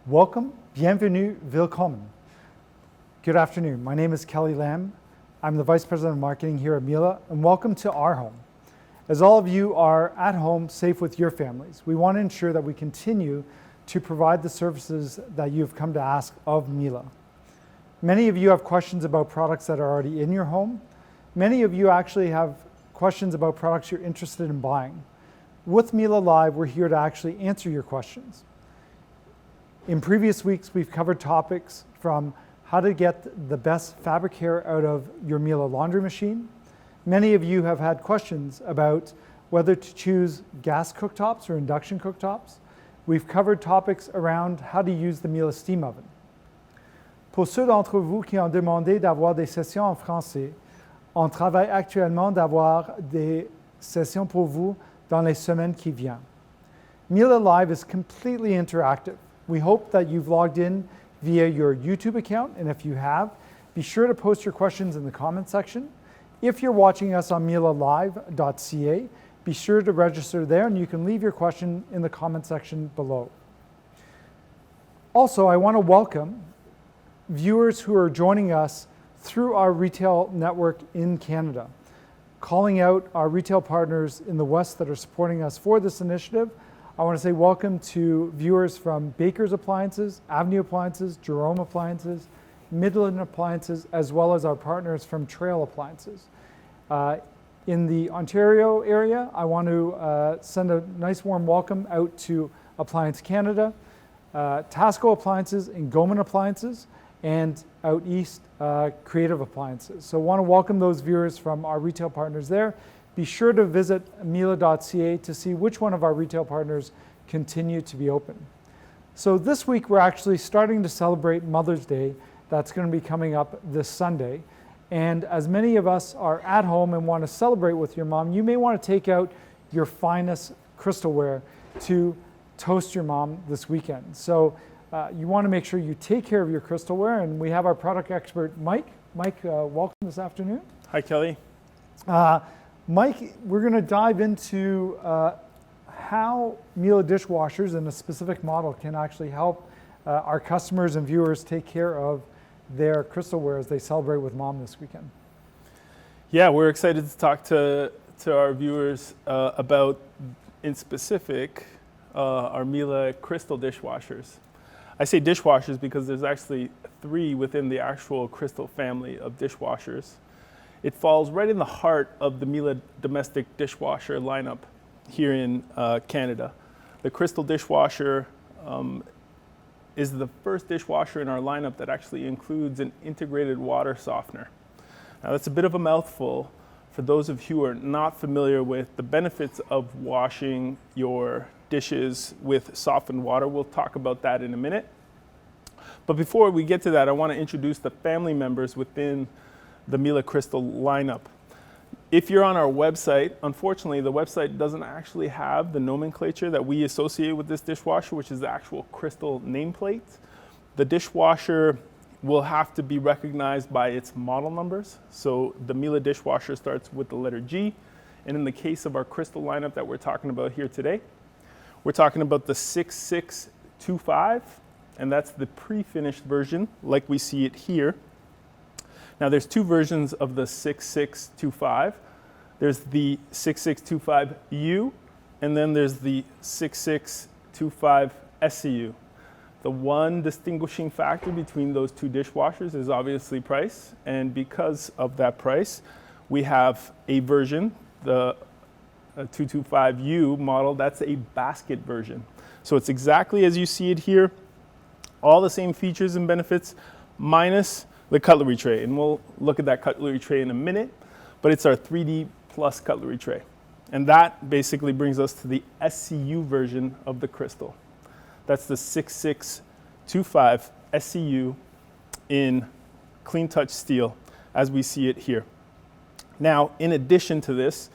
Welcome, bienvenue, willkommen. Good afternoon. My name is Kelly Lamb. I'm the Vice President of Marketing here at Miele, and welcome to our home. As all of you are at home, safe with your families, we want to ensure that we continue to provide the services that you've come to ask of Miele. Many of you have questions about products that are already in your home. Many of you actually have questions about products you're interested in buying. With Miele Live, we're here to actually answer your questions. In previous weeks, we've covered topics from how to get the best fabric hair out of your Miele laundry machine. Many of you have had questions about whether to choose gas cooktops or induction cooktops. We've covered topics around how to use the Miele steam oven. Pour ceux d'entre vous qui ont demandé d'avoir des sessions en français, on travaille actuellement d'avoir des sessions pour vous dans les semaines qui viennent. Miele Live is completely interactive. We hope that you've logged in via your YouTube account, and if you have, be sure to post your questions in the comment section. If you're watching us on mielelive.ca, be sure to register there, and you can leave your question in the comment section below. Also, I want to welcome viewers who are joining us through our retail network in Canada, calling out our retail partners in the West that are supporting us for this initiative. I want to say welcome to viewers from Baker's Appliances, Avenue Appliances, Jerome Appliances, Midland Appliances, as well as our partners from Trail Appliances. In the Ontario area, I want to send a nice warm welcome out to Appliance Canada, Tasco Appliances, and Goman Appliances, and out east, Creative Appliances. So I want to welcome those viewers from our retail partners there. Be sure to visit miele.ca to see which one of our retail partners continue to be open. So this week we're actually starting to celebrate Mother's Day. That's going to be coming up this Sunday. And as many of us are at home and want to celebrate with your mom, you may want to take out your finest crystalware to toast your mom this weekend. So you want to make sure you take care of your crystalware, and we have our product expert, Mike. Mike, welcome this afternoon. Hi, Kelly. Mike, we're going to dive into how Miele dishwashers in a specific model can actually help our customers and viewers take care of their crystalware as they celebrate with mom this weekend. Yeah, we're excited to talk to our viewers about, in specific, our Miele Crystal dishwashers. I say dishwashers because there's actually 3 within the actual Crystal family of dishwashers. It falls right in the heart of the Miele domestic dishwasher lineup here in Canada. The Crystal dishwasher is the first dishwasher in our lineup that actually includes an integrated water softener. Now that's a bit of a mouthful for those of you who are not familiar with the benefits of washing your dishes with softened water. We'll talk about that in a minute. But before we get to that, I want to introduce the family members within the Miele Crystal lineup. If you're on our website, unfortunately, the website doesn't actually have the nomenclature that we associate with this dishwasher, which is the actual Crystal nameplate. The dishwasher will have to be recognized by its model numbers. So the Miele dishwasher starts with the letter G. And in the case of our Crystal lineup that we're talking about here today, we're talking about the 6625, and that's the pre-finished version like we see it here. Now there's 2 versions of the 6625. There's the 6625U, and then there's the 6625 SCU. The one distinguishing factor between those 2 dishwashers is obviously price, and because of that price, we have a version, the 225U model, that's a basket version. So it's exactly as you see it here, all the same features and benefits, minus the cutlery tray, and we'll look at that cutlery tray in a minute, but it's our 3D plus cutlery tray. And that basically brings us to the SCU version of the Crystal. That's the 6625 SCU in clean touch steel as we see it here. Now, in addition to this,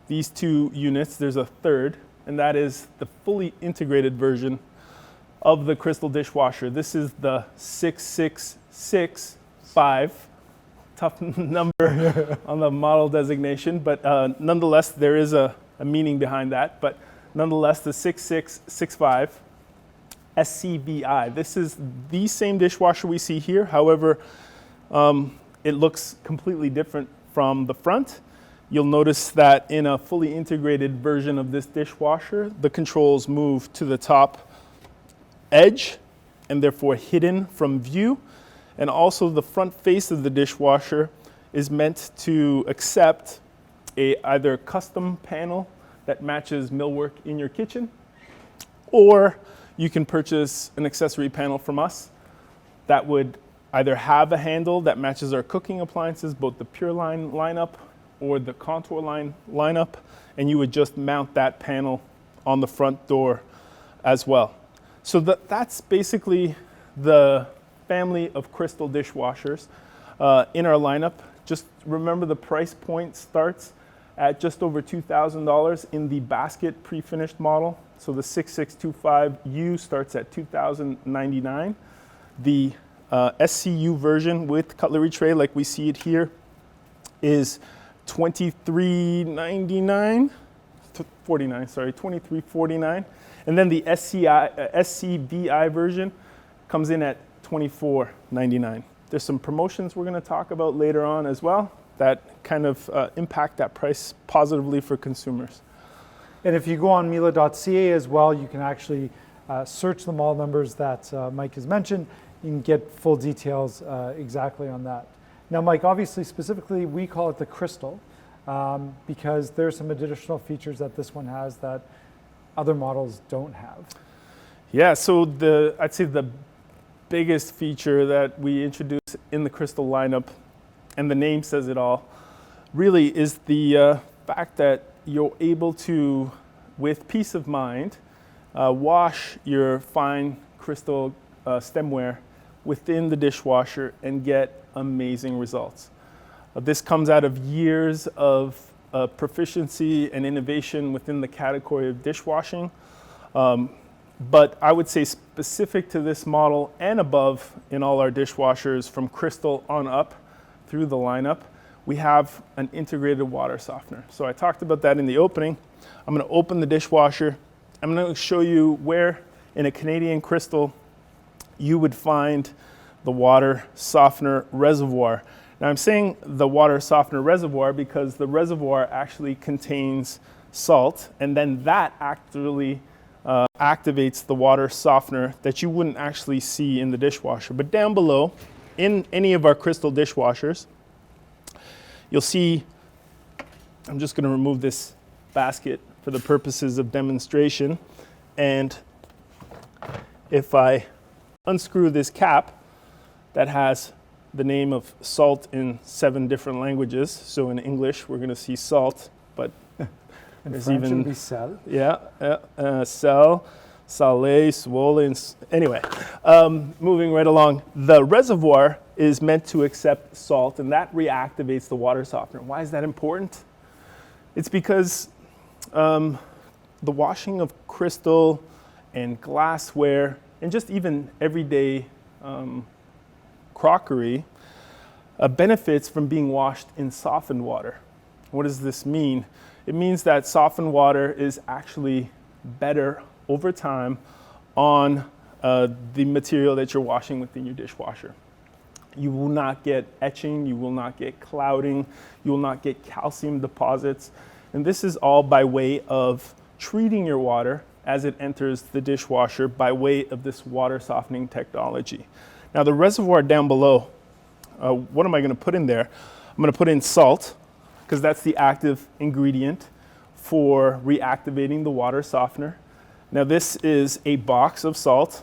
these 2 units, there's a third, and that is the fully integrated version of the Crystal dishwasher. This is the 6665, tough number on the model designation, but nonetheless, there is a meaning behind that. But nonetheless, the 6665 SCVI. This is the same dishwasher we see here. However, it looks completely different from the front. You'll notice that in a fully integrated version of this dishwasher, the controls move to the top edge and therefore hidden from view. And also the front face of the dishwasher is meant to accept either a custom panel that matches millwork in your kitchen, or you can purchase an accessory panel from us that would either have a handle that matches our cooking appliances, both the Pure Line lineup or the Contour Line lineup, and you would just mount that panel on the front door as well. So that's basically the family of Crystal dishwashers in our lineup. Just remember the price point starts at just over $2,000 in the basket pre-finished model. So the 6625U starts at $2,099. The SCU version with Cutlery Tray, like we see it here, is $23.49. And then the SCVI version comes in at $24.99. There's some promotions we're going to talk about later on as well that kind of impact that price positively for consumers. And if you go on miele.ca as well, you can actually search the model numbers that Mike has mentioned. You can get full details exactly on that. Now, Mike, obviously, specifically, we call it the Crystal because there are some additional features that this one has that other models don't have. Yeah, so I'd say the biggest feature that we introduced in the Crystal lineup, and the name says it all, really is the fact that you're able to, with peace of mind, wash your fine crystal stemware within the dishwasher and get amazing results. This comes out of years of proficiency and innovation within the category of dishwashing. But I would say specific to this model and above in all our dishwashers from Crystal on up through the lineup, we have an integrated water softener. So I talked about that in the opening. I'm going to open the dishwasher. I'm going to show you where in a Canadian Crystal you would find the water softener reservoir. Now I'm saying the water softener reservoir because the reservoir actually contains salt, and then that actually activates the water softener that you wouldn't actually see in the dishwasher. But down below, in any of our Crystal dishwashers, you'll see, I'm just going to remove this basket for the purposes of demonstration, and if I unscrew this cap that has the name of salt in 7 different languages, so in English we're going to see salt, but In there's French, even it would be sel. sel, salé, swollen. Anyway, moving right along, the reservoir is meant to accept salt, and that reactivates the water softener. Why is that important? It's because the washing of crystal and glassware and just even everyday crockery benefits from being washed in softened water. What does this mean? It means that softened water is actually better over time on the material that you're washing within your dishwasher. You will not get etching, you will not get clouding, you will not get calcium deposits. And this is all by way of treating your water as it enters the dishwasher by way of this water softening technology. Now the reservoir down below, what am I going to put in there? I'm going to put in salt, because that's the active ingredient for reactivating the water softener. Now this is a box of salt,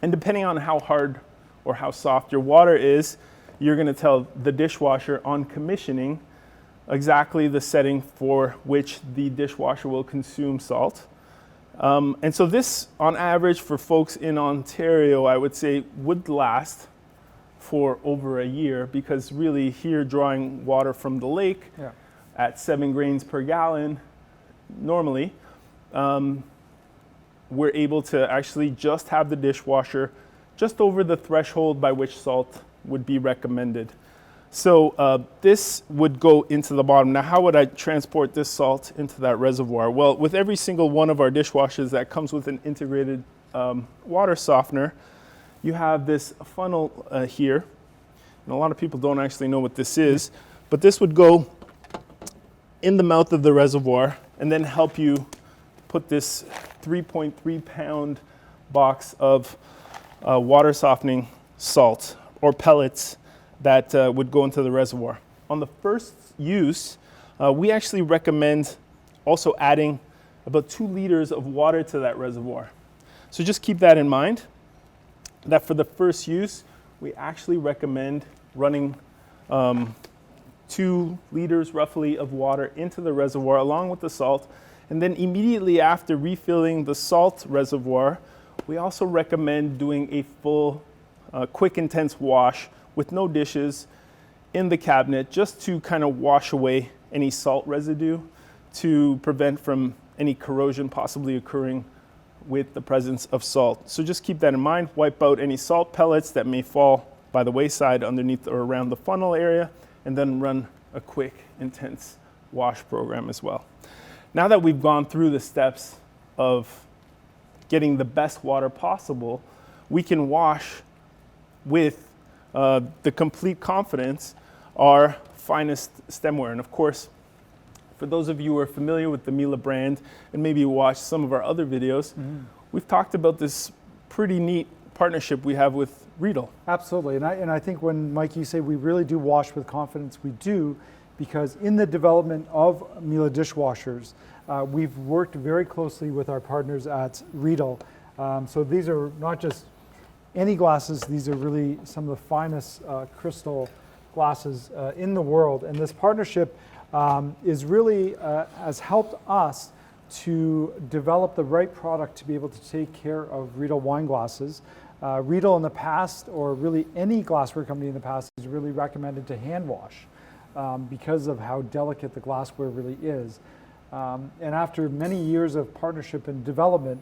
and depending on how hard or how soft your water is, you're going to tell the dishwasher on commissioning exactly the setting for which the dishwasher will consume salt. And so this, on average, for folks in Ontario, I would say would last for over a year, because really here drawing water from the lake at 7 grains per gallon, normally, we're able to actually just have the dishwasher just over the threshold by which salt would be recommended. So this would go into the bottom. Now, how would I transport this salt into that reservoir? Well, with every single one of our dishwashers that comes with an integrated water softener, you have this funnel here. And a lot of people don't actually know what this is, but this would go in the mouth of the reservoir and then help you put this 3.3 pound box of water softening salt or pellets that would go into the reservoir. On the first use, we actually recommend also adding about 2 liters of water to that reservoir. So just keep that in mind, that for the first use, we actually recommend running 2 liters roughly of water into the reservoir along with the salt. And then immediately after refilling the salt reservoir, we also recommend doing a full, quick, intense wash with no dishes in the cabinet, just to kind of wash away any salt residue to prevent from any corrosion possibly occurring with the presence of salt. So just keep that in mind. Wipe out any salt pellets that may fall by the wayside underneath or around the funnel area, and then run a quick, intense wash program as well. Now that we've gone through the steps of getting the best water possible, we can wash with the complete confidence our finest stemware. And of course, for those of you who are familiar with the Miele brand and maybe watched some of our other videos, we've talked about this pretty neat partnership we have with Riedel. Absolutely, and I think when, Mike, you say we really do wash with confidence, we do, because in the development of Miele dishwashers, we've worked very closely with our partners at Riedel. So these are not just any glasses, these are really some of the finest crystal glasses in the world. And this partnership is really has helped us to develop the right product to be able to take care of Riedel wine glasses. Riedel in the past, or really any glassware company in the past, is really recommended to hand wash because of how delicate the glassware really is. And after many years of partnership and development,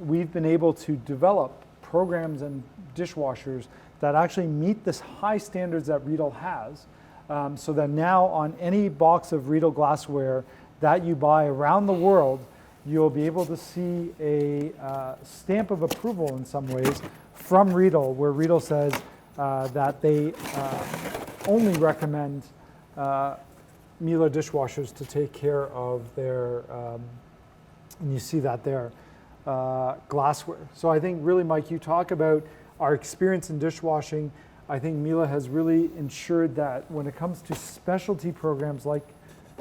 we've been able to develop programs and dishwashers that actually meet this high standards that Riedel has, so that now on any box of Riedel glassware that you buy around the world, you'll be able to see a stamp of approval in some ways from Riedel, where Riedel says that they only recommend Miele dishwashers to take care of their, and you see that there, glassware. So I think really, Mike, you talk about our experience in dishwashing. I think Miele has really ensured that when it comes to specialty programs like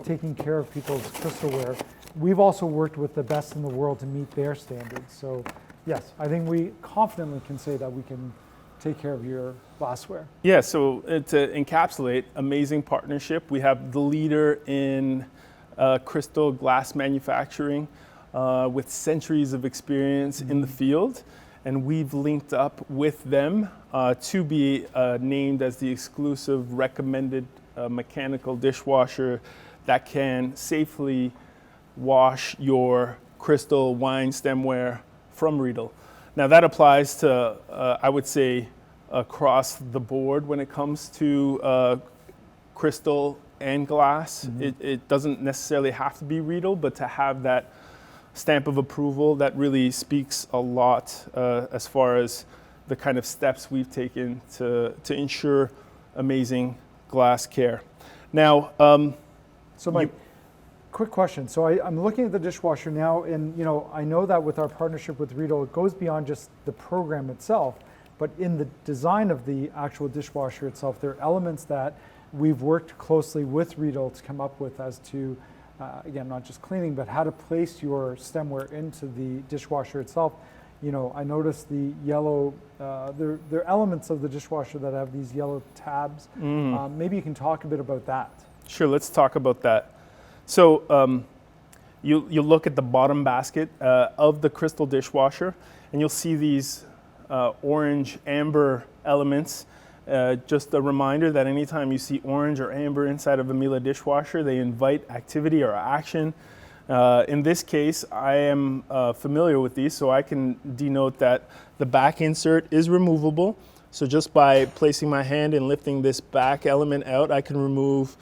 taking care of people's crystalware, we've also worked with the best in the world to meet their standards. So yes, I think we confidently can say that we can take care of your glassware. Yeah, so to encapsulate, amazing partnership. We have the leader in crystal glass manufacturing with centuries of experience in the field. And we've linked up with them to be named as the exclusive recommended mechanical dishwasher that can safely wash your crystal wine stemware from Riedel. Now that applies to, I would say, across the board when it comes to crystal and glass. It doesn't necessarily have to be Riedel, but to have that stamp of approval, that really speaks a lot as far as the kind of steps we've taken to ensure amazing glass care. Now, so Mike, quick question. So I'm looking at the dishwasher now, and I know that with our partnership with Riedel, it goes beyond just the program itself, but in the design of the actual dishwasher itself, there are elements that we've worked closely with Riedel to come up with as to, again, not just cleaning, but how to place your stemware into the dishwasher itself. I noticed the yellow, there are elements of the dishwasher that have these yellow tabs. Maybe you can talk a bit about that. Sure, let's talk about that. So you look at the bottom basket of the crystal dishwasher, and you'll see these orange amber elements. Just a reminder that anytime you see orange or amber inside of a Miele dishwasher, they invite activity or action. In this case, I am familiar with these, so I can denote that the back insert is removable. So just by placing my hand and lifting this back element out, I can remove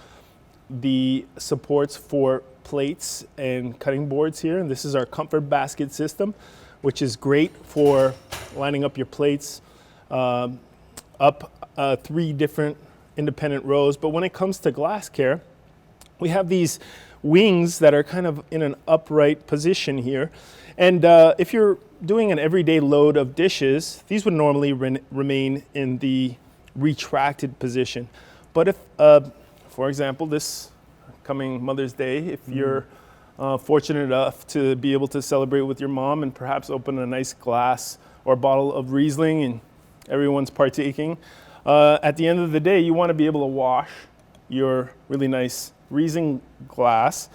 the supports for plates and cutting boards here. And this is our comfort basket system. which is great for lining up your plates up 3 different independent rows. But when it comes to glass care, we have these wings that are kind of in an upright position here. And if you're doing an everyday load of dishes, these would normally remain in the retracted position. But if, for example, this coming Mother's Day, if you're fortunate enough to be able to celebrate with your mom and perhaps open a nice glass or bottle of Riesling and everyone's partaking, at the end of the day, you want to be able to wash your really nice Riesling glass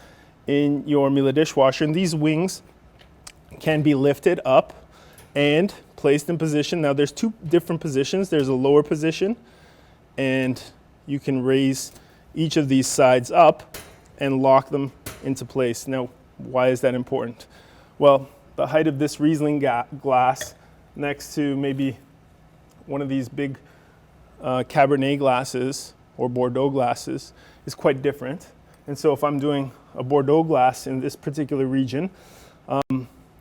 in your Miele dishwasher. And these wings can be lifted up and placed in position. Now there's 2 different positions. There's a lower position, and you can raise each of these sides up and lock them into place. Now, why is that important? Well, the height of this Riesling glass next to maybe one of these big Cabernet glasses or Bordeaux glasses is quite different. And so if I'm doing a Bordeaux glass in this particular region,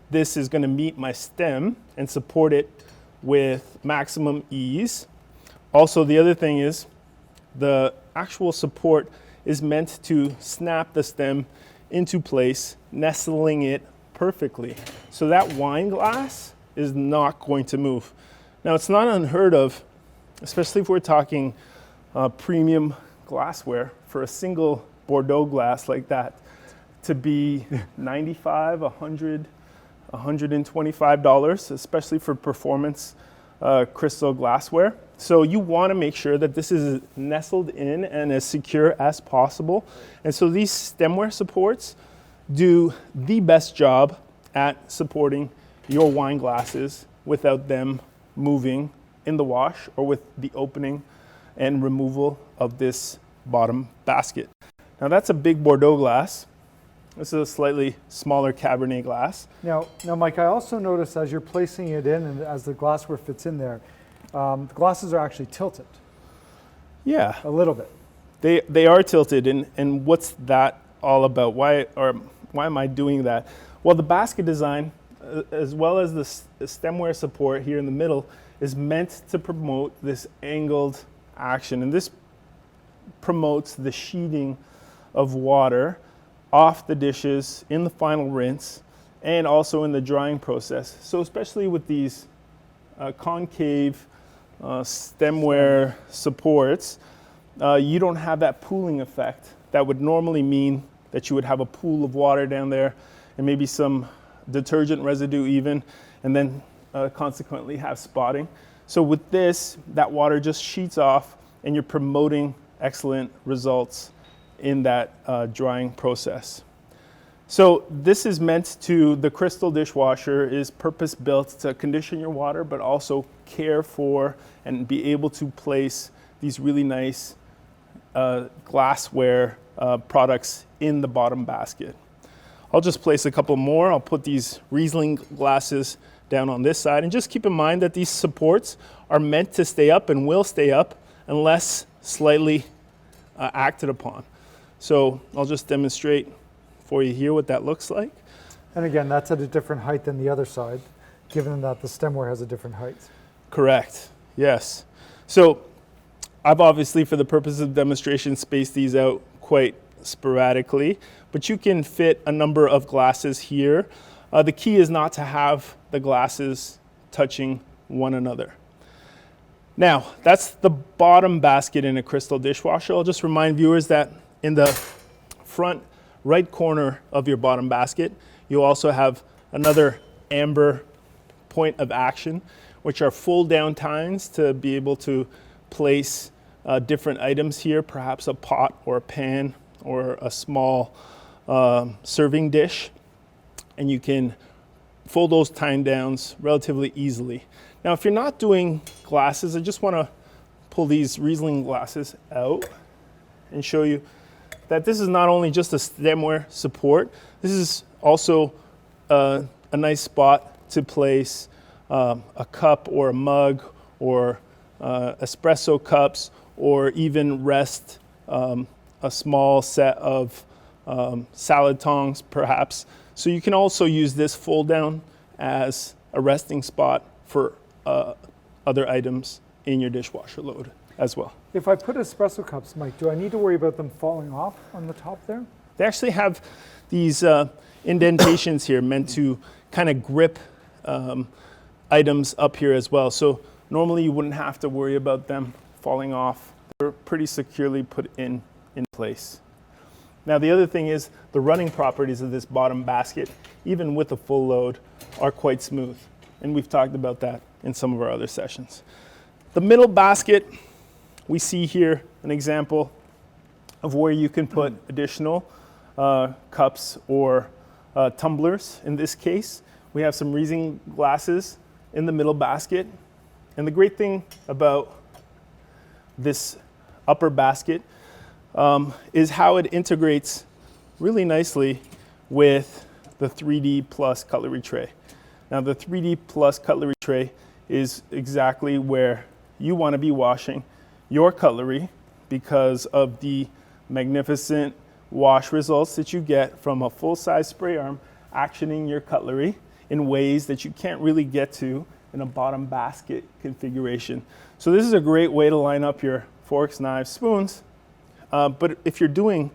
this is going to meet my stem and support it with maximum ease. Also, the other thing is the actual support is meant to snap the stem into place, nestling it perfectly. So that wine glass is not going to move. Now, it's not unheard of, especially if we're talking premium glassware, for a single Bordeaux glass like that to be $95, $100, $125, especially for performance crystal glassware. So you want to make sure that this is nestled in and as secure as possible. And so these stemware supports do the best job at supporting your wine glasses without them moving in the wash or with the opening and removal of this bottom basket. Now that's a big Bordeaux glass. This is a slightly smaller Cabernet glass. Now, Mike, I also noticed as you're placing it in and as the glassware fits in there, the glasses are actually tilted. Yeah. A little bit. They are tilted, and what's that all about? Why am I doing that? Well, the basket design, as well as the stemware support here in the middle, is meant to promote this angled action, and this promotes the sheeting of water off the dishes in the final rinse and also in the drying process. So especially with these concave stemware supports, you don't have that pooling effect that would normally mean that you would have a pool of water down there and maybe some detergent residue even, and then consequently have spotting. So with this, that water just sheets off and you're promoting excellent results in that drying process. So this is meant to, the crystal dishwasher is purpose built to condition your water, but also care for and be able to place these really nice glassware products in the bottom basket. I'll just place a couple more. I'll put these Riesling glasses down on this side, and just keep in mind that these supports are meant to stay up and will stay up unless slightly acted upon. So I'll just demonstrate for you here what that looks like. And again, that's at a different height than the other side, given that the stemware has a different height. Correct, yes. So I've obviously, for the purpose of demonstration, spaced these out quite sporadically, but you can fit a number of glasses here. The key is not to have the glasses touching one another. Now, that's the bottom basket in a crystal dishwasher. I'll just remind viewers that in the front right corner of your bottom basket, you'll also have another amber point of action, which are full down tines to be able to place different items here, perhaps a pot or a pan or a small serving dish. And you can fold those tine downs relatively easily. Now, if you're not doing glasses, I just want to pull these Riesling glasses out and show you that this is not only just a stemware support, this is also a nice spot to place a cup or a mug or espresso cups, or even rest a small set of salad tongs perhaps. So you can also use this fold down as a resting spot for other items in your dishwasher load as well. If I put espresso cups, Mike, do I need to worry about them falling off on the top there? They actually have these indentations here meant to kind of grip items up here as well. So normally you wouldn't have to worry about them falling off. They're pretty securely put in place. Now the other thing is the running properties of this bottom basket, even with a full load, are quite smooth. And we've talked about that in some of our other sessions. The middle basket, we see here an example of where you can put additional cups or tumblers. In this case, we have some Riesling glasses in the middle basket. And the great thing about this upper basket is how it integrates really nicely with the 3D Plus Cutlery Tray. Now the 3D Plus Cutlery Tray is exactly where you want to be washing your cutlery because of the magnificent wash results that you get from a full-size spray arm actioning your cutlery in ways that you can't really get to in a bottom basket configuration. So this is a great way to line up your forks, knives, spoons. But if you're doing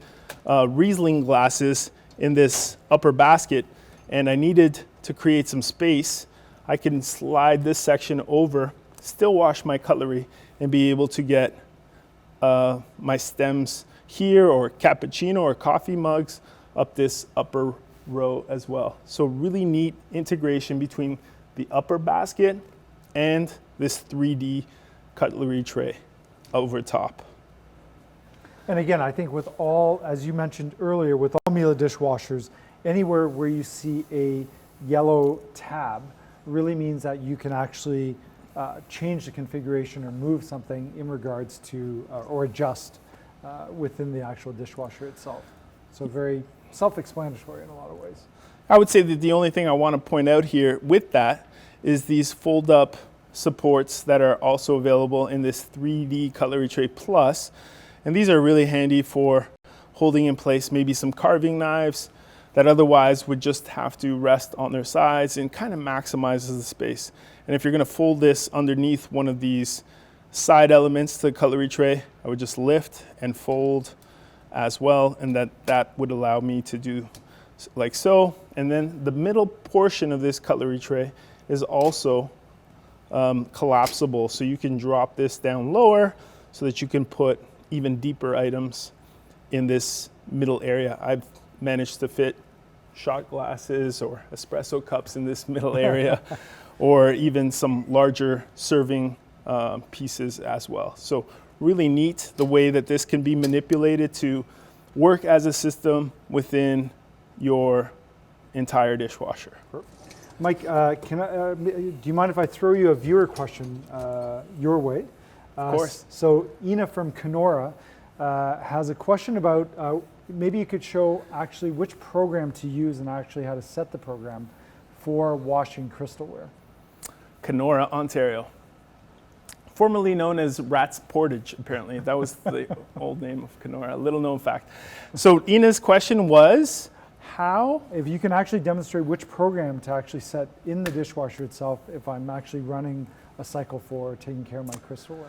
Riesling glasses in this upper basket and I needed to create some space, I can slide this section over, still wash my cutlery, and be able to get my stems here or cappuccino or coffee mugs up this upper row as well. So really neat integration between the upper basket and this 3D cutlery tray over top. And again, I think with all, as you mentioned earlier, with all Miele dishwashers, anywhere where you see a yellow tab really means that you can actually change the configuration or move something in regards to, or adjust within the actual dishwasher itself. So very self-explanatory in a lot of ways. I would say that the only thing I want to point out here with that is these fold-up supports that are also available in this 3D Cutlery Tray Plus. And these are really handy for holding in place maybe some carving knives that otherwise would just have to rest on their sides, and kind of maximizes the space. And if you're going to fold this underneath one of these side elements to the cutlery tray, I would just lift and fold as well, and that would allow me to do like so. And then the middle portion of this cutlery tray is also collapsible, so you can drop this down lower so that you can put even deeper items in this middle area. I've managed to fit shot glasses or espresso cups in this middle area, or even some larger serving pieces as well. So really neat the way that this can be manipulated to work as a system within your entire dishwasher. Mike, do you mind if I throw you a viewer question your way? Of course. So Ina from Kenora has a question about maybe you could show actually which program to use and actually how to set the program for washing crystalware. Kenora, Ontario. Formerly known as Rat's Portage, apparently. That was the old name of Kenora, a little known fact. So Ina's question was, how? If you can actually demonstrate which program to actually set in the dishwasher itself if I'm actually running a cycle for taking care of my crystalware.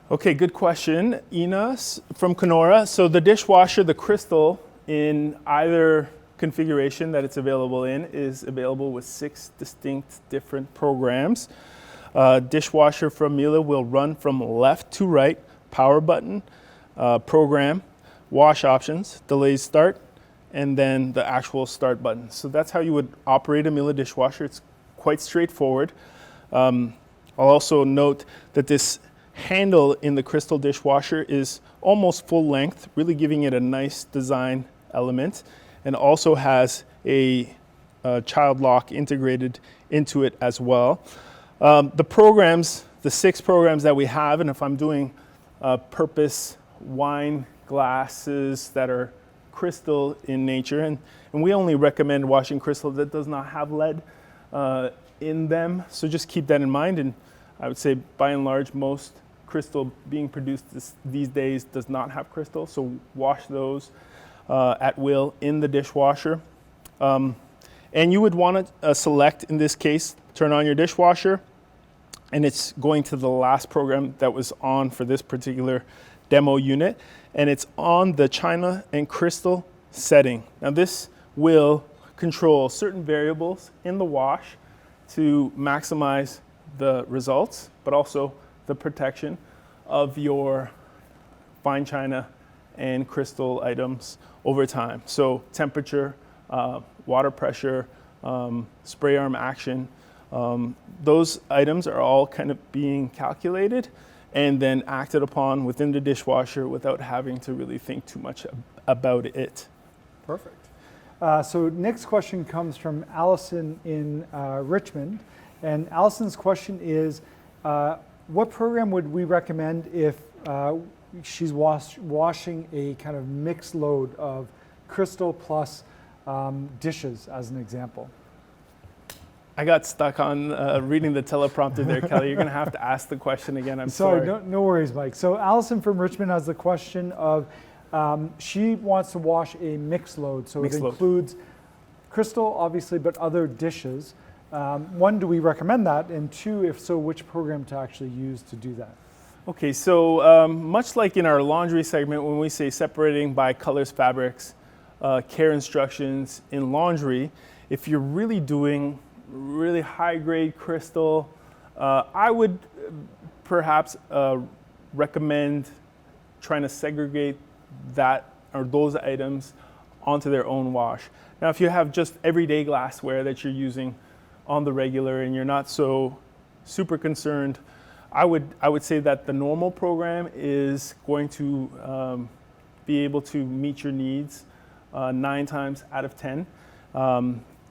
Okay, good question. Ina from Kenora. So the dishwasher, the Crystal, in either configuration that it's available in, is available with 6 distinct different programs. Dishwasher from Miele will run from left to right, power button, program, wash options, delayed start, and then the actual start button. So that's how you would operate a Miele dishwasher. It's quite straightforward. I'll also note that this handle in the Crystal dishwasher is almost full length, really giving it a nice design element, and also has a child lock integrated into it as well. The programs, the 6 programs that we have, and if I'm doing purpose wine glasses that are crystal in nature, and we only recommend washing crystal that does not have lead in them, so just keep that in mind. And I would say by and large most crystal being produced these days does not have crystal, so wash those at will in the dishwasher. And you would want to select, in this case, turn on your dishwasher, and it's going to the last program that was on for this particular demo unit, and it's on the China and Crystal setting. Now this will control certain variables in the wash to maximize the results, but also the protection of your fine china and crystal items over time. So temperature, water pressure, spray arm action, those items are all kind of being calculated and then acted upon within the dishwasher without having to really think too much about it. Perfect. So next question comes from Allison in Richmond. And Allison's question is, what program would we recommend if she's washing a kind of mixed load of crystal plus dishes, as an example? I got stuck on reading the teleprompter there, Kelly. You're going to have to ask the question again. I'm sorry. No worries, Mike. So Allison from Richmond has the question of, she wants to wash a mixed load. So it includes crystal, obviously, but other dishes. One, do we recommend that? And two, if so, which program to actually use to do that? Okay, so much like in our laundry segment, when we say separating by colors, fabrics, care instructions in laundry, if you're really doing really high-grade crystal, I would perhaps recommend trying to segregate that or those items onto their own wash. Now, if you have just everyday glassware that you're using on the regular and you're not so super concerned, I would say that the normal program is going to be able to meet your needs 9 times out of 10.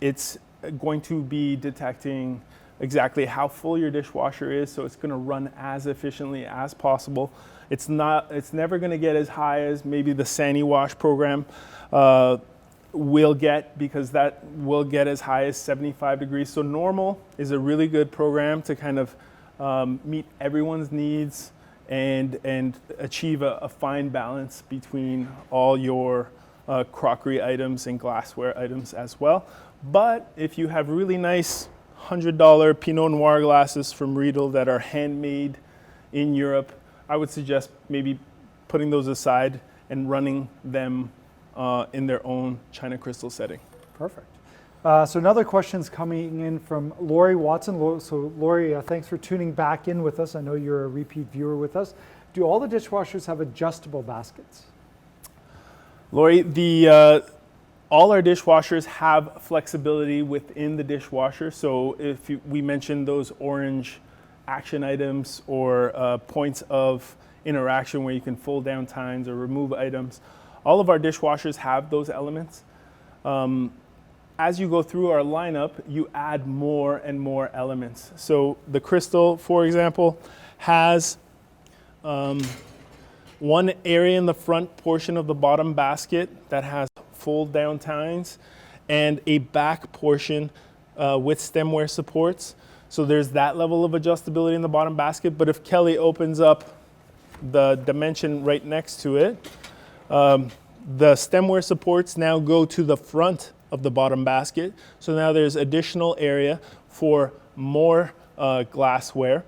It's going to be detecting exactly how full your dishwasher is, so it's going to run as efficiently as possible. It's never going to get as high as maybe the Sani Wash program will get, because that will get as high as 75 degrees. So normal is a really good program to kind of meet everyone's needs and achieve a fine balance between all your crockery items and glassware items as well. But if you have really nice $100 Pinot Noir glasses from Riedel that are handmade in Europe, I would suggest maybe putting those aside and running them in their own China crystal setting. Perfect. So another question's coming in from Lori Watson. So Lori, thanks for tuning back in with us. I know you're a repeat viewer with us. Do all the dishwashers have adjustable baskets? Lori, all our dishwashers have flexibility within the dishwasher. So if we mentioned those orange action items or points of interaction where you can fold down tines or remove items, all of our dishwashers have those elements. As you go through our lineup, you add more and more elements. So the crystal, for example, has one area in the front portion of the bottom basket that has fold down tines and a back portion with stemware supports. So there's that level of adjustability in the bottom basket. But if Kelly opens up the dimension right next to it, the stemware supports now go to the front of the bottom basket. So now there's additional area for more glassware.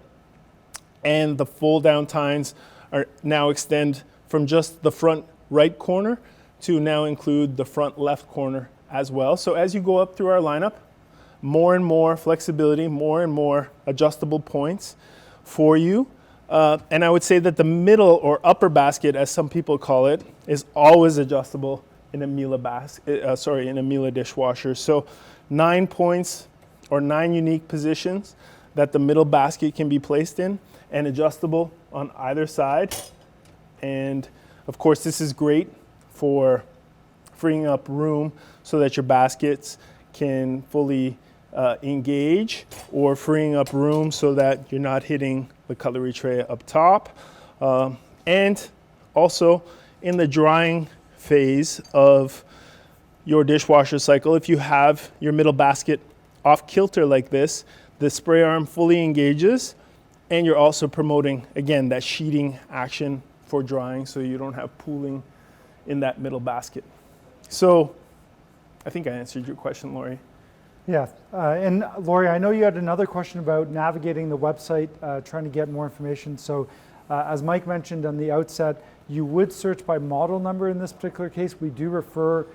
And the fold down tines are now extend from just the front right corner to now include the front left corner as well. So as you go up through our lineup, more and more flexibility, more and more adjustable points for you. And I would say that the middle or upper basket, as some people call it, is always adjustable in a Miele in a Miele dishwasher. So 9 points or 9 unique positions that the middle basket can be placed in and adjustable on either side. And of course, this is great for freeing up room so that your baskets can fully engage, or freeing up room so that you're not hitting the cutlery tray up top. And also in the drying phase of your dishwasher cycle, if you have your middle basket off kilter like this, the spray arm fully engages, and you're also promoting, again, that sheeting action for drying so you don't have pooling in that middle basket. So I think I answered your question, Lori. Yeah, and Lori, I know you had another question about navigating the website, trying to get more information. So as Mike mentioned on the outset, you would search by model number in this particular case. We do refer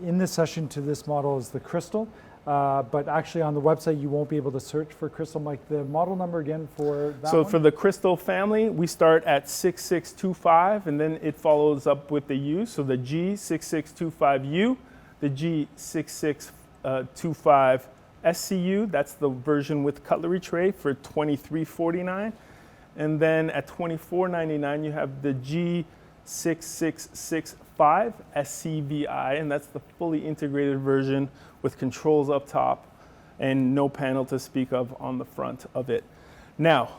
in this session to this model as the Crystal, but actually on the website you won't be able to search for Crystal. Mike, the model number again for that So one? for the Crystal family, we start at 6625, and then it follows up with the U. So the G6625U, the G6625 SCU, that's the version with Cutlery Tray for $23.49. And then at $24.99, you have the G6665 SCVI, and that's the fully integrated version with controls up top and no panel to speak of on the front of it. Now,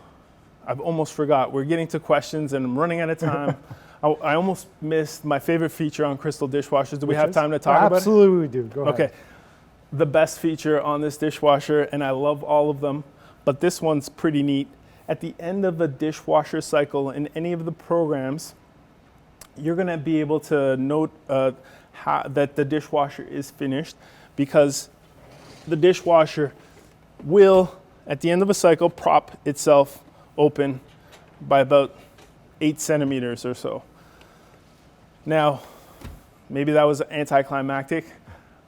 I've almost forgot. We're getting to questions and I'm running out of time. I almost missed my favorite feature on Crystal dishwashers. Do we have time to talk about it? Absolutely we do. Go ahead. Okay. The best feature on this dishwasher, and I love all of them, but this one's pretty neat. At the end of a dishwasher cycle in any of the programs, you're going to be able to note that the dishwasher is finished, because the dishwasher will, at the end of a cycle, prop itself open by about 8 centimeters or so. Now, maybe that was anticlimactic.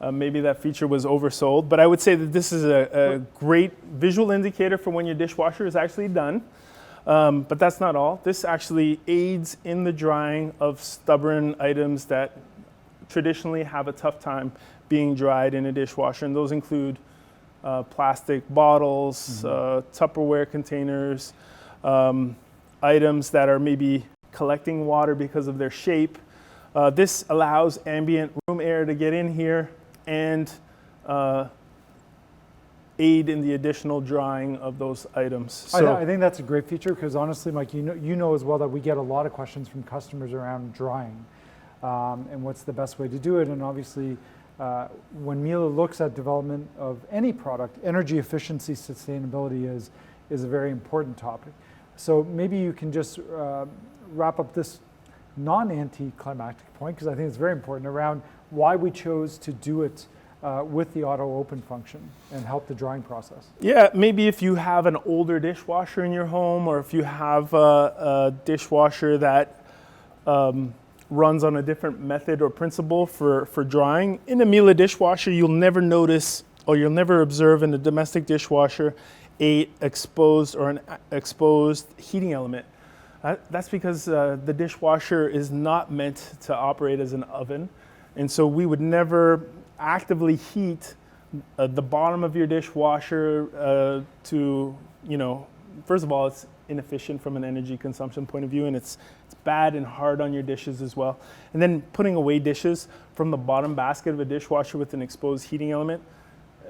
Maybe that feature was oversold, but I would say that this is a great visual indicator for when your dishwasher is actually done. But that's not all. This actually aids in the drying of stubborn items that traditionally have a tough time being dried in a dishwasher, and those include plastic bottles, Tupperware containers, items that are maybe collecting water because of their shape. This allows ambient room air to get in here and aid in the additional drying of those items. So I think that's a great feature, because honestly, Mike, you know as well that we get a lot of questions from customers around drying and what's the best way to do it. And obviously, when Miele looks at development of any product, energy efficiency sustainability is a very important topic. So maybe you can just wrap up this non-anticlimactic point, because I think it's very important, around why we chose to do it with the auto open function and help the drying process. yeah, maybe if you have an older dishwasher in your home, or if you have a dishwasher that runs on a different method or principle for drying. In a Miele dishwasher, you'll never notice, or you'll never observe in a domestic dishwasher, an exposed heating element. That's because the dishwasher is not meant to operate as an oven. And so we would never actively heat the bottom of your dishwasher to, first of all, it's inefficient from an energy consumption point of view, and it's bad and hard on your dishes as well. And then putting away dishes from the bottom basket of a dishwasher with an exposed heating element,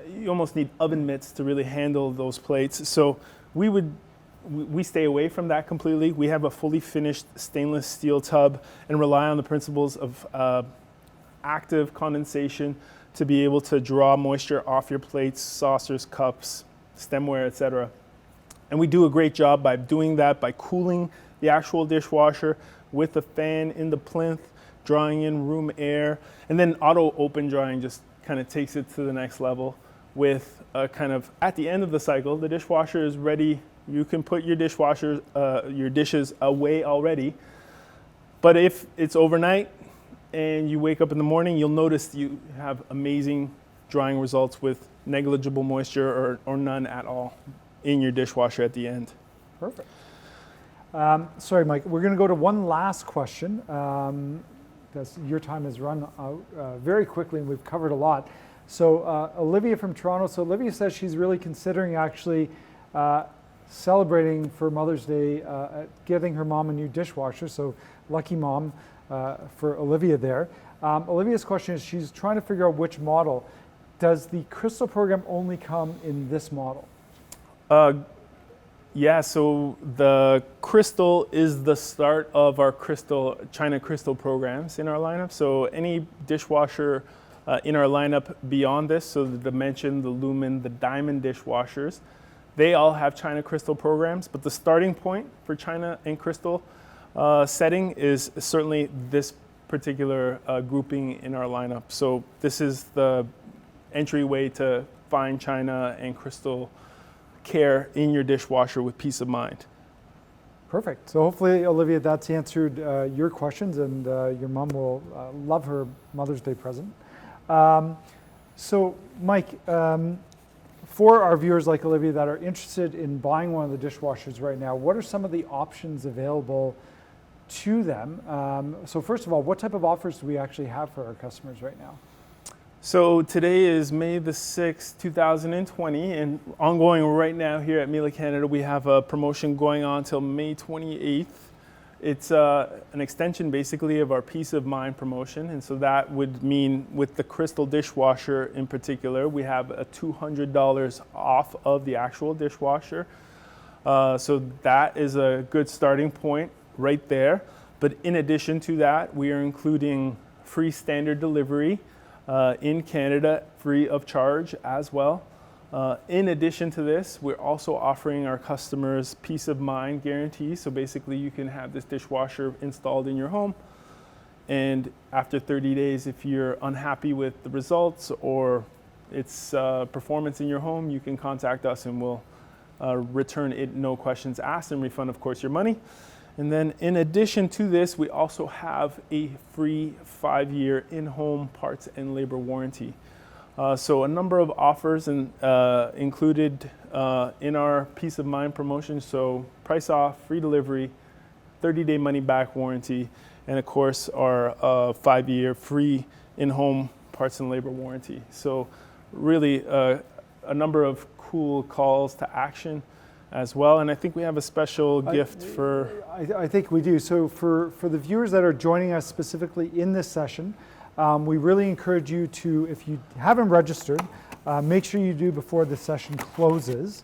you almost need oven mitts to really handle those plates. So we stay away from that completely. We have a fully finished stainless steel tub and rely on the principles of active condensation to be able to draw moisture off your plates, saucers, cups, stemware, etc. And we do a great job by doing that, by cooling the actual dishwasher with a fan in the plinth, drawing in room air, and then auto open drying just kind of takes it to the next level with kind of at the end of the cycle, the dishwasher is ready. You can put your your dishes away already. But if it's overnight and you wake up in the morning, you'll notice you have amazing drying results with negligible moisture or none at all in your dishwasher at the end. Perfect. Sorry, Mike, we're going to go to one last question, because your time has run out very quickly and we've covered a lot. So Olivia from Toronto, so Olivia says she's really considering actually celebrating for Mother's Day, getting her mom a new dishwasher. So lucky mom for Olivia there. Olivia's question is, she's trying to figure out which model. Does the Crystal program only come in this model? Yeah, so the Crystal is the start of our China Crystal programs in our lineup. So any dishwasher in our lineup beyond this, so the Dimension, the Lumen, the Diamond dishwashers, they all have China Crystal programs, but the starting point for China and Crystal setting is certainly this particular grouping in our lineup. So this is the entryway to fine china and crystal care in your dishwasher with peace of mind. Perfect. So hopefully, Olivia, that's answered your questions, and your mom will love her Mother's Day present. So Mike, for our viewers like Olivia that are interested in buying one of the dishwashers right now, what are some of the options available to them? So first of all, what type of offers do we actually have for our customers right now? So today is May the 6th, 2020, and ongoing right now here at Miele Canada, we have a promotion going on till May 28th. It's an extension basically of our Peace of Mind promotion, and so that would mean with the Crystal dishwasher in particular, we have a $200 off of the actual dishwasher. So that is a good starting point right there. But in addition to that, we are including free standard delivery in Canada, free of charge as well. In addition to this, we're also offering our customers peace of mind guarantee. So basically you can have this dishwasher installed in your home, and after 30 days, if you're unhappy with the results or its performance in your home, you can contact us and we'll return it, no questions asked, and refund, of course, your money. And then in addition to this, we also have a free 5-year in-home parts and labor warranty. So a number of offers included in our Peace of Mind promotion. So price off, free delivery, 30-day money-back warranty, and of course our 5-year free in-home parts and labor warranty. So really a number of cool calls to action as well, and I think we have a special gift for... I think we do. So for the viewers that are joining us specifically in this session, we really encourage you to, if you haven't registered, make sure you do before the session closes,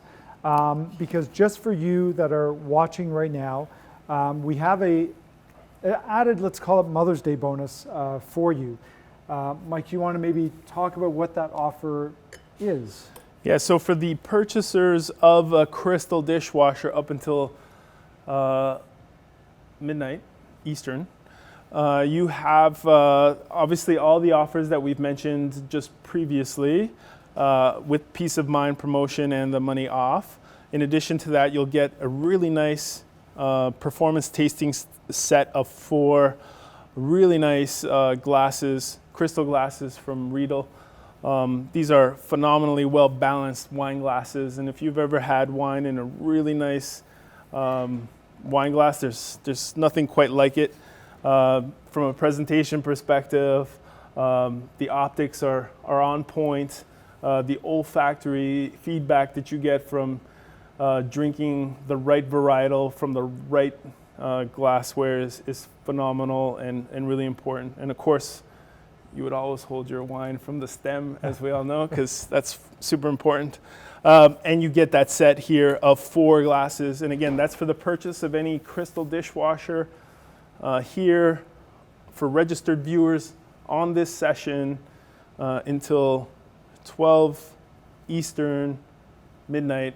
because just for you that are watching right now, we have a added, let's call it Mother's Day bonus for you. Mike, you want to maybe talk about what that offer is? Yeah, so for the purchasers of a Crystal dishwasher up until midnight Eastern, you have obviously all the offers that we've mentioned just previously with Peace of Mind promotion and the money off. In addition to that, you'll get a really nice performance tasting set of 4 really nice glasses, crystal glasses from Riedel. These are phenomenally well-balanced wine glasses, and if you've ever had wine in a really nice wine glass, there's nothing quite like it. From a presentation perspective, the optics are on point. The olfactory feedback that you get from drinking the right varietal from the right glassware is phenomenal and really important. And of course, you would always hold your wine from the stem, as we all know, because that's super important. And you get that set here of 4 glasses. And again, that's for the purchase of any Crystal dishwasher here for registered viewers on this session until 12 Eastern, midnight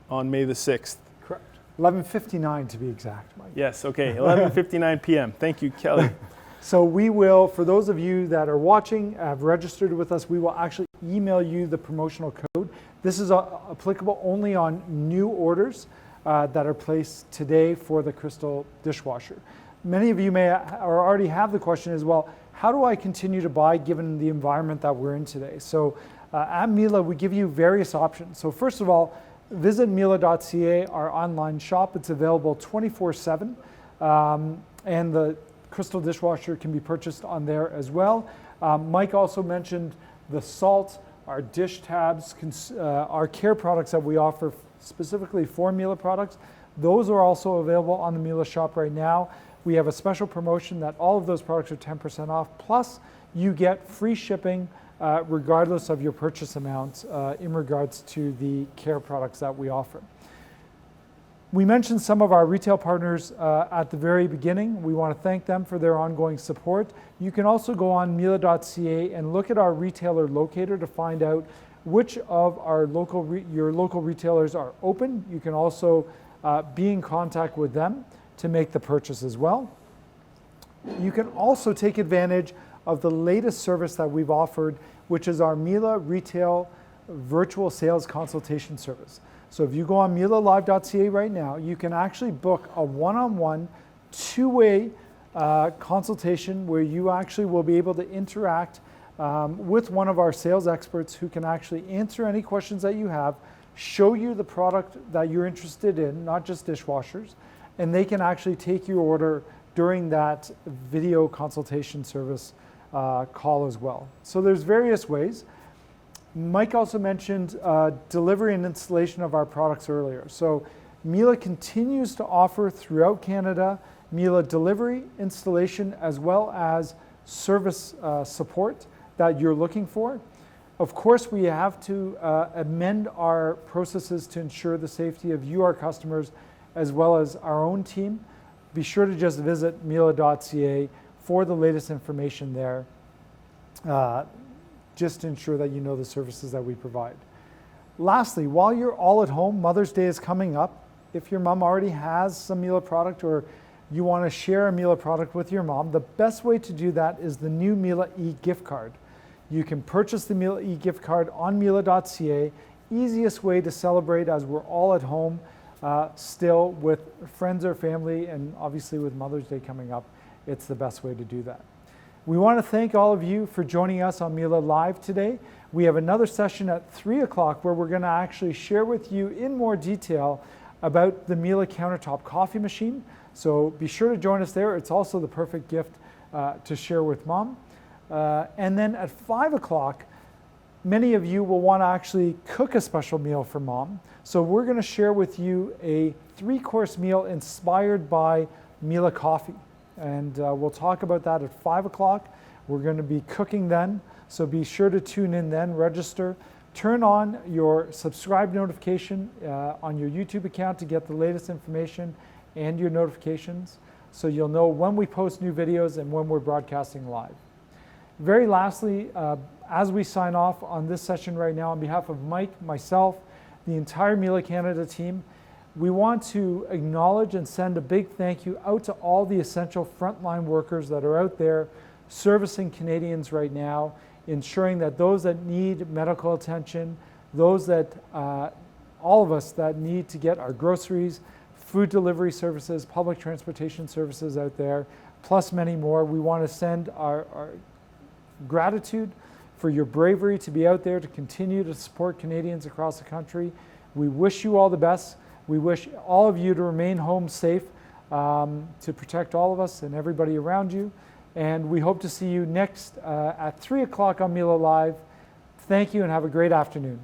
on May the 6th. Correct. 11:59 to be exact, Mike. Yes, okay, 11:59 p.m. Thank you, Kelly. So we will, for those of you that are watching, have registered with us, we will actually email you the promotional code. This is applicable only on new orders that are placed today for the Crystal dishwasher. Many of you may or already have the question as well, how do I continue to buy given the environment that we're in today? So at Miele, we give you various options. So first of all, visit miele.ca, our online shop. It's available 24/7, and the Crystal dishwasher can be purchased on there as well. Mike also mentioned the salt, our dish tabs, our care products that we offer specifically for Miele products. Those are also available on the Miele shop right now. We have a special promotion that all of those products are 10% off, plus you get free shipping regardless of your purchase amount in regards to the care products that we offer. We mentioned some of our retail partners at the very beginning. We want to thank them for their ongoing support. You can also go on miele.ca and look at our retailer locator to find out which of our your local retailers are open. You can also be in contact with them to make the purchase as well. You can also take advantage of the latest service that we've offered, which is our Miele Retail virtual sales consultation service. So if you go on mielelive.ca right now, you can actually book a one-on-one, two-way consultation where you actually will be able to interact with one of our sales experts who can actually answer any questions that you have, show you the product that you're interested in, not just dishwashers, and they can actually take your order during that video consultation service call as well. So there's various ways. Mike also mentioned delivery and installation of our products earlier. So Miele continues to offer throughout Canada Miele delivery, installation, as well as service support that you're looking for. Of course, we have to amend our processes to ensure the safety of you, our customers, as well as our own team. Be sure to just visit miele.ca for the latest information there, just to ensure that you know the services that we provide. Lastly, while you're all at home, Mother's Day is coming up. If your mom already has some Miele product or you want to share a Miele product with your mom, the best way to do that is the new Miele e-gift card. You can purchase the Miele e-gift card on miele.ca. Easiest way to celebrate as we're all at home still with friends or family, and obviously with Mother's Day coming up, it's the best way to do that. We want to thank all of you for joining us on Miele Live today. We have another session at 3 o'clock where we're going to actually share with you in more detail about the Miele countertop coffee machine. So be sure to join us there. It's also the perfect gift to share with mom. And then at 5 o'clock, many of you will want to actually cook a special meal for mom. So we're going to share with you a 3-course meal inspired by Miele coffee. And we'll talk about that at 5 o'clock. We're going to be cooking then. So be sure to tune in then, register. Turn on your subscribe notification on your YouTube account to get the latest information and your notifications, so you'll know when we post new videos and when we're broadcasting live. Very lastly, as we sign off on this session right now, on behalf of Mike, myself, the entire Miele Canada team, we want to acknowledge and send a big thank you out to all the essential frontline workers that are out there servicing Canadians right now, ensuring that those that need medical attention, those that, all of us that need to get our groceries, food delivery services, public transportation services out there, plus many more. We want to send our gratitude for your bravery to be out there to continue to support Canadians across the country. We wish you all the best. We wish all of you to remain home safe, to protect all of us and everybody around you. And we hope to see you next at 3 o'clock on Miele Live. Thank you and have a great afternoon.